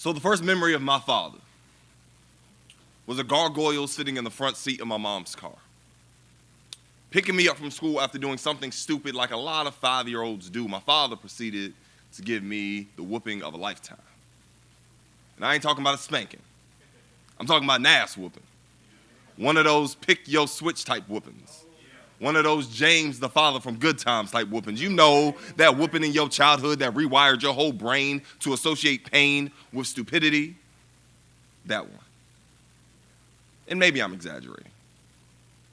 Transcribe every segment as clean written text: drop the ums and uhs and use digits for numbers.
So the first memory of my father was a gargoyle sitting in the front seat of my mom's car, picking me up from school after doing something stupid like a lot of 5-year-olds do. My father proceeded to give me the whooping of a lifetime. And I ain't talking about a spanking. I'm talking about an ass whooping. One of those pick your switch type whoopings. One of those James the Father from Good Times type whoopings. You know that whooping in your childhood that rewired your whole brain to associate pain with stupidity? That one. And maybe I'm exaggerating.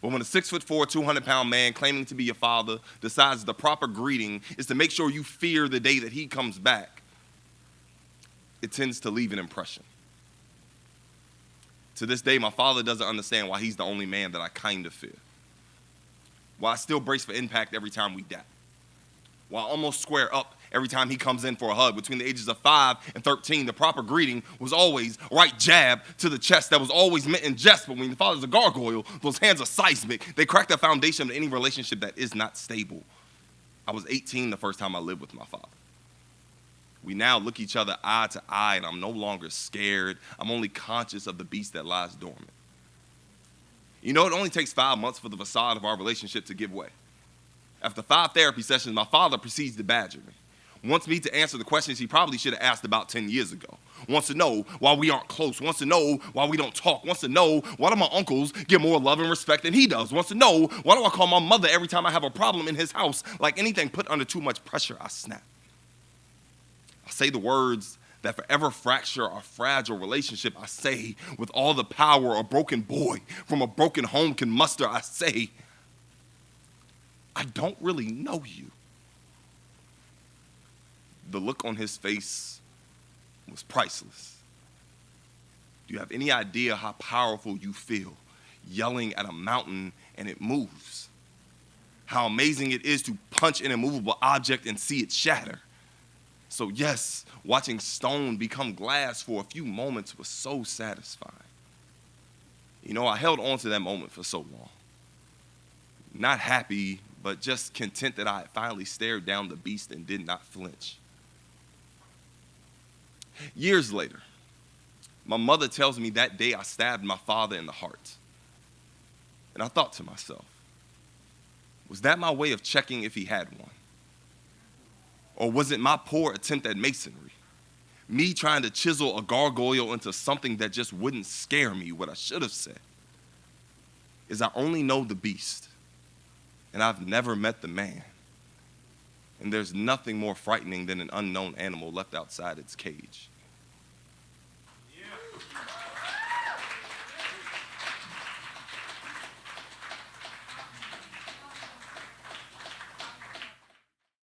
But when a 6'4", 200-pound man claiming to be your father decides the proper greeting is to make sure you fear the day that he comes back, it tends to leave an impression. To this day, my father doesn't understand why he's the only man that I kind of fear. Why I still brace for impact every time we dap. Why I almost square up every time he comes in for a hug. Between the ages of 5 and 13, the proper greeting was always a right jab to the chest that was always meant in jest. But when your father's a gargoyle, those hands are seismic. They crack the foundation of any relationship that is not stable. I was 18 the first time I lived with my father. We now look each other eye to eye, and I'm no longer scared. I'm only conscious of the beast that lies dormant. You know, it only takes 5 months for the facade of our relationship to give way. After 5 therapy sessions, my father proceeds to badger me. Wants me to answer the questions he probably should have asked about 10 years ago. Wants to know why we aren't close. Wants to know why we don't talk. Wants to know why do my uncles get more love and respect than he does. Wants to know why do I call my mother every time I have a problem in his house. Like anything put under too much pressure, I snap. I say the words that forever fracture our fragile relationship. I say with all the power a broken boy from a broken home can muster. I say, I don't really know you. The look on his face was priceless. Do you have any idea how powerful you feel yelling at a mountain and it moves? How amazing it is to punch an immovable object and see it shatter. So yes, watching stone become glass for a few moments was so satisfying. You know, I held on to that moment for so long. Not happy, but just content that I had finally stared down the beast and did not flinch. Years later, my mother tells me that day I stabbed my father in the heart. And I thought to myself, was that my way of checking if he had one? Or was it my poor attempt at masonry? Me trying to chisel a gargoyle into something that just wouldn't scare me. What I should have said is I only know the beast, and I've never met the man. And there's nothing more frightening than an unknown animal left outside its cage.